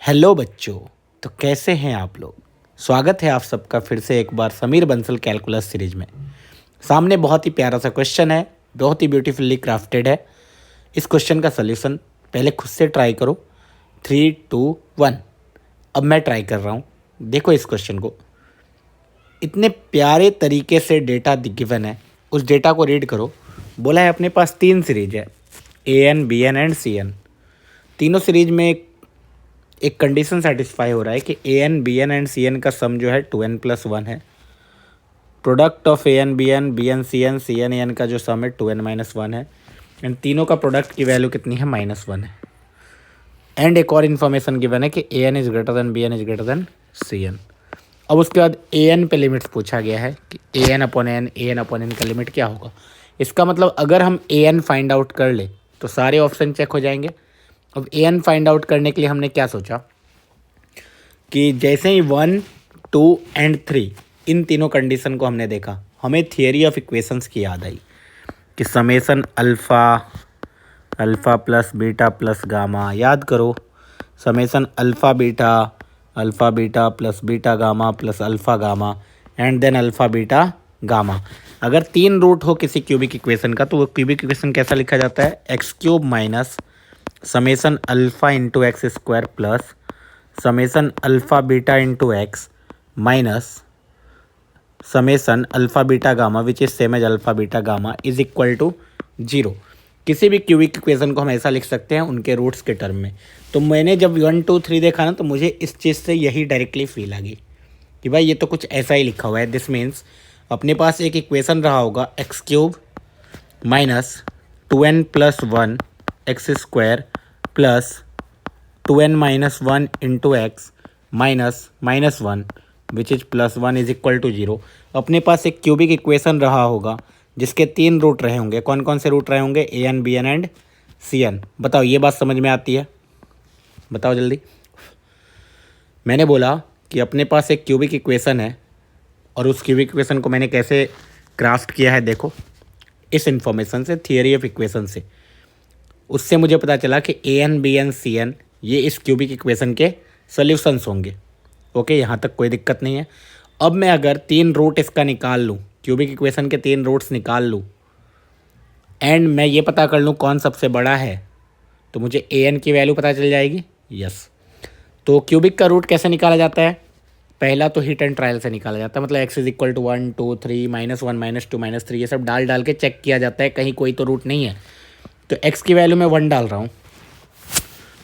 Hello बच्चों। तो कैसे हैं आप लोग। स्वागत है आप सबका फिर से एक बार समीर बंसल कैलकुलस सीरीज में। सामने बहुत ही प्यारा सा क्वेश्चन है, बहुत ही ब्यूटीफुली क्राफ्टेड है। इस क्वेश्चन का सलूशन पहले खुद से ट्राई करो। 3, 2, 1। अब मैं ट्राई कर रहा हूँ। देखो इस क्वेश्चन को, इतने प्यारे तरीके से डेटा गिवन है, उस डेटा को रीड करो। बोला है अपने पास 3 सीरीज है, AN, BN एंड CN। तीनों सीरीज में एक कंडीशन सेटिस्फाई हो रहा है कि AN, BN एंड CN का सम जो है 2n+1 है। Product of AN, BN, BN, CN, CN, AN का जो सम है 2n-1 है। एंड तीनों का प्रोडक्ट की वैल्यू कितनी है, -1 है। एंड एक और इन्फॉर्मेशन गिवन है कि AN is greater than BN is greater than CN। अब उसके बाद AN पे लिमिट्स पूछा गया है कि AN/N का लिमिट क्या होगा। इसका मतलब अगर हम AN फाइंड आउट कर ले तो सारे ऑप्शन चेक हो जाएंगे। अब AN फाइंड आउट करने के लिए हमने क्या सोचा कि जैसे ही 1, 2 एंड 3 इन तीनों कंडीशन को हमने देखा, हमें थियरी ऑफ इक्वेशंस की याद आई कि summation alpha plus beta plus gamma. याद करो, summation alpha beta plus beta gamma plus alpha gamma and then alpha beta gamma. अगर 3 रूट हो किसी क्यूबिक इक्वेशन का तो वो क्यूबिक इक्वेशन कैसा लिखा जाता है, x³ minus summation alpha into x square plus summation alpha beta into x minus summation alpha beta gamma which is same as alpha beta gamma is equal to 0। किसी भी cubic equation को हम ऐसा लिख सकते हैं उनके रूट्स के टर्म में। तो मैंने जब 1, 2, 3 देखा ना, तो मुझे इस चीज़ से यही डायरेक्टली फील आ गई कि भाई ये तो कुछ ऐसा ही लिखा हुआ है। दिस मीन्स अपने पास एक इक्वेशन रहा होगा x³ minus 2n+1 x square plus 2n-1 into x minus -1 which is +1 is equal to 0। अपने पास एक क्यूबिक इक्वेशन रहा होगा जिसके 3 रूट रहे होंगे। कौन कौन से रूट रहे होंगे, AN, BN एंड CN। बताओ ये बात समझ में आती है, बताओ जल्दी। मैंने बोला कि अपने पास एक क्यूबिक इक्वेशन है और उस क्यूबिक इक्वेशन को मैंने कैसे क्राफ्ट किया है, देखो इस इन्फॉर्मेशन से, थियरी ऑफ इक्वेशन से। उससे मुझे पता चला कि AN, BN, CN ये इस क्यूबिक इक्वेशन के सॉल्यूशंस होंगे। ओके, यहाँ तक कोई दिक्कत नहीं है। अब मैं अगर 3 रूट इसका निकाल लूँ, क्यूबिक इक्वेशन के 3 रूट्स निकाल लूँ एंड मैं ये पता कर लूँ कौन सबसे बड़ा है, तो मुझे AN की वैल्यू पता चल जाएगी। यस, तो क्यूबिक का रूट कैसे निकाला जाता है, पहला तो हिट एंड ट्रायल से निकाला जाता है। मतलब x इज इक्वल टू 1, 2, 3, -1, -2, -3 ये सब डाल के चेक किया जाता है कहीं कोई तो रूट नहीं है। तो x की वैल्यू मैं 1 डाल रहा हूँ।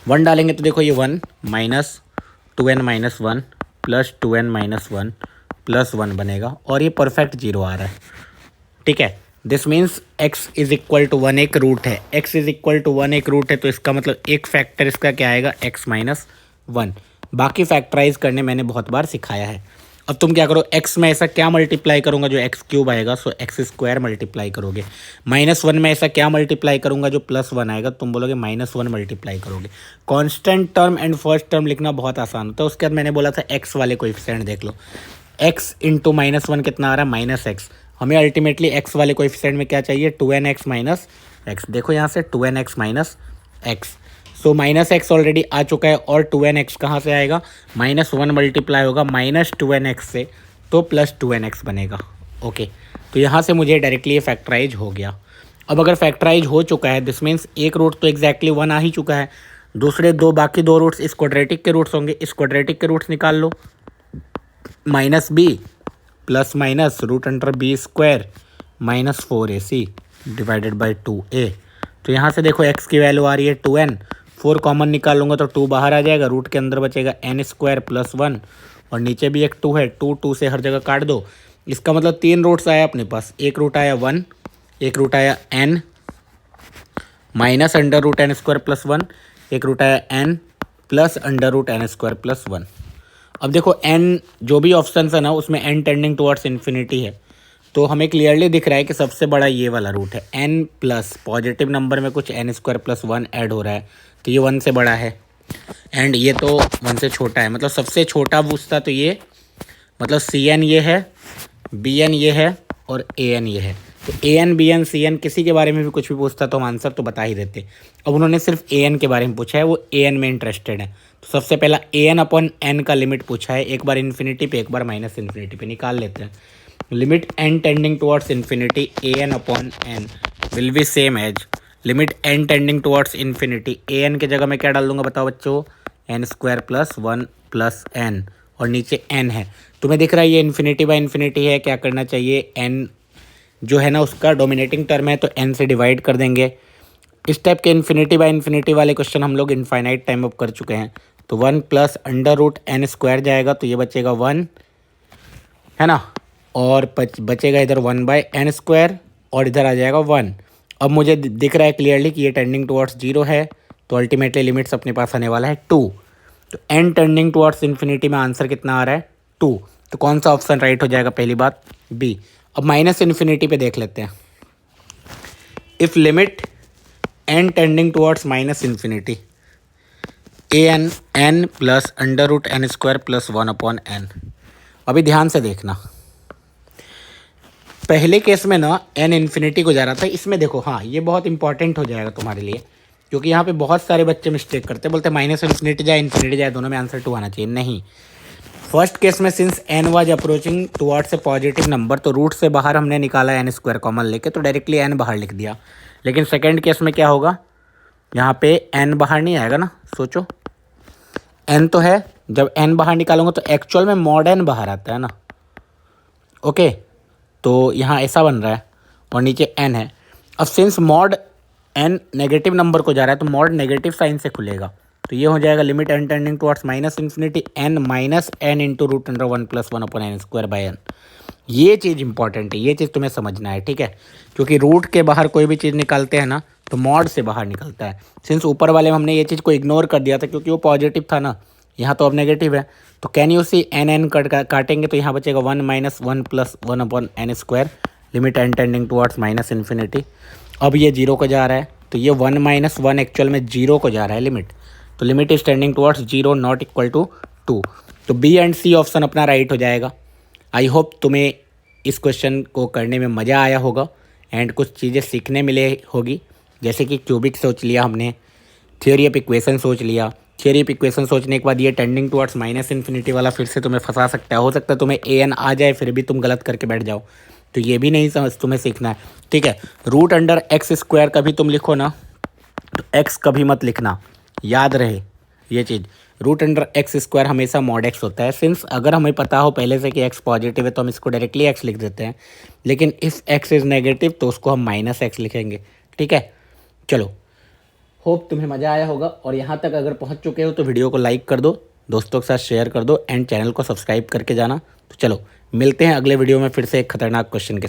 1 डालेंगे तो देखो ये 1 minus 2n-1 plus 2n-1 plus 1 बनेगा और ये परफेक्ट 0 आ रहा है। ठीक है, this means x is equal to 1 एक रूट है। x इज इक्वल टू 1 एक रूट है तो इसका मतलब एक फैक्टर इसका क्या आएगा, x-1। बाकी फैक्टराइज करने मैंने बहुत बार सिखाया है। अब तुम क्या करो, x में ऐसा क्या मल्टीप्लाई करूंगा जो x³ आएगा, सो x² मल्टीप्लाई करोगे। -1 में ऐसा क्या मल्टीप्लाई करूंगा जो +1 आएगा, तुम बोलोगे -1 मल्टीप्लाई करोगे। Constant term and first term लिखना बहुत आसान होता है। उसके बाद मैंने बोला था x वाले कोएफिशिएंट देख लो, x इंटू -1 कितना आ रहा है, -x। हमें अल्टीमेटली x वाले कोएफिशिएंट में क्या चाहिए, 2nx माइनस x। देखो यहाँ से 2nx माइनस x, सो -x ऑलरेडी आ चुका है और 2nx कहाँ से आएगा, -1 मल्टीप्लाई होगा -2nx से तो +2nx बनेगा। ओके, तो यहाँ से मुझे डायरेक्टली ये फैक्टराइज हो गया। अब अगर फैक्टराइज हो चुका है दिस मीन्स एक रूट तो एग्जैक्टली 1 आ ही चुका है। दूसरे बाकी दो रूट्स इस क्वाड्रेटिक के रूट्स होंगे। इस क्वाड्रेटिक के रूट्स निकाल लो, -b plus minus √b² -4ac divided by 2a। तो यहाँ से देखो x की वैल्यू आ रही है 2n, 4 कॉमन निकाल लूँगा तो 2 बाहर आ जाएगा, रूट के अंदर बचेगा n² + 1 और नीचे भी एक 2 है, 2 से हर जगह काट दो। इसका मतलब 3 रूट्स आया अपने पास। एक रूट आया 1, एक रूट आया n माइनस √n² + 1, एक रूट आया n प्लस √n² + 1। अब देखो n जो भी ऑप्शन है ना उसमें n टेंडिंग टुवर्ड्स इन्फिनिटी है, तो हमें क्लियरली दिख रहा है कि सबसे बड़ा ये वाला रूट है। n प्लस पॉजिटिव नंबर में कुछ n² + 1 ऐड हो रहा है तो ये 1 से बड़ा है एंड ये तो 1 से छोटा है। मतलब सबसे छोटा पूछता तो ये, मतलब CN ये है, BN ये है और AN ये है। तो AN BN CN किसी के बारे में भी कुछ भी पूछता तो हम आंसर तो बता ही देते। अब उन्होंने सिर्फ AN के बारे में पूछा है, वो AN में इंटरेस्टेड है। तो सबसे पहला AN/N का लिमिट पूछा है, एक बार इन्फिनिटी पे एक बार माइनस इन्फिनिटी पे, निकाल लेते हैं। Limit n tending towards infinity AN/N will be same age limit n tending towards infinity. AN की जगह मैं क्या डाल दूंगा बताओ बच्चों, n² + 1 + n, और नीचे n है। तुम्हें दिख रहा है ये इन्फिनिटी बाय इन्फिनिटी है, क्या करना चाहिए, n जो है ना उसका डोमिनेटिंग टर्म है तो n से डिवाइड कर देंगे। इस टाइप के इन्फिनिटी बाय इन्फिनिटी वाले क्वेश्चन हम लोग इनफाइनाइट टाइम अप कर चुके हैं। तो 1 + √n² जाएगा, तो ये बचेगा 1 है ना, और बचेगा इधर 1/n², और इधर आ जाएगा 1। अब मुझे दिख रहा है क्लियरली कि ये टेंडिंग टुवर्ड्स 0 है, तो अल्टीमेटली लिमिट्स अपने पास आने वाला है 2। तो n टेंडिंग टुवर्ड्स इन्फिनिटी में आंसर कितना आ रहा है 2। तो कौन सा ऑप्शन राइट हो जाएगा, पहली बात बी। अब माइनस इन्फिनिटी पे देख लेते हैं। If limit n tending towards minus infinity AN n + √n² + 1/n। अभी ध्यान से देखना, पहले केस में ना n इन्फिनिटी को जा रहा था, इसमें देखो हाँ ये बहुत इंपॉर्टेंट हो जाएगा तुम्हारे लिए, क्योंकि यहाँ पे बहुत सारे बच्चे मिस्टेक करते हैं, बोलते हैं माइनस इन्फिनिटी जाए इन्फिनिटी जाए दोनों में आंसर 2 आना चाहिए। नहीं, फर्स्ट केस में since n was approaching towards a positive number, तो रूट से बाहर हमने निकाला n² कॉमन लेके, तो डायरेक्टली n बाहर लिख दिया। लेकिन सेकेंड केस में क्या होगा, यहाँ पे n बाहर नहीं आएगा ना, सोचो n तो है, जब n बाहर निकालूंगा तो एक्चुअल में मॉड n बाहर आता है ना, ओके। तो यहाँ ऐसा बन रहा है और नीचे n है। अब since mod n negative number को जा रहा है तो मॉड नेगेटिव साइन से खुलेगा, तो ये हो जाएगा limit n tending towards minus infinity n - n × √1 + 1/n²/n। ये चीज़ इंपॉर्टेंट है, ये चीज़ तुम्हें समझना है, ठीक है, क्योंकि रूट के बाहर कोई भी चीज़ निकालते हैं ना तो मॉड से बाहर निकलता है। सिंस ऊपर वाले में हमने ये चीज़ को इग्नोर कर दिया था क्योंकि वो पॉजिटिव था ना, यहाँ तो अब नेगेटिव है, तो कैन यू सी n काटेंगे तो यहाँ बचेगा 1 - 1 + 1/n², limit n tending towards minus infinity. अब ये 0 को जा रहा है, तो ये 1 - 1 एक्चुअल में 0 को जा रहा है लिमिट, तो limit is tending towards 0 not equal to 2। तो बी एंड सी ऑप्शन अपना राइट हो जाएगा। आई होप तुम्हें इस क्वेश्चन को करने में मज़ा आया होगा एंड कुछ चीज़ें सीखने मिले होगी, जैसे कि क्यूबिक सोच लिया हमने, थ्योरी ऑफ इक्वेशन सोच लिया। थ्योरी ऑफ इक्वेशन सोचने के बाद ये टेंडिंग टुवर्ड्स माइनस इन्फिनिटी वाला फिर से तुम्हें फंसा सकता है, हो सकता है तुम्हें AN आ जाए फिर भी तुम गलत करके बैठ जाओ, तो ये भी नहीं समझ तुम्हें सीखना है, ठीक है। √x² कभी तुम लिखो ना तो x कभी मत लिखना, याद रहे ये चीज़, √x² हमेशा मॉड x होता है। सिंस अगर हमें पता हो पहले से कि x पॉजिटिव है तो हम इसको डायरेक्टली x लिख देते हैं, लेकिन इफ़ x इज़ नेगेटिव तो उसको हम -x लिखेंगे, ठीक है। चलो, होप तुम्हें मज़ा आया होगा, और यहाँ तक अगर पहुँच चुके हो तो वीडियो को लाइक कर दो, दोस्तों के साथ शेयर कर दो एंड चैनल को सब्सक्राइब करके जाना। तो चलो मिलते हैं अगले वीडियो में फिर से एक खतरनाक क्वेश्चन के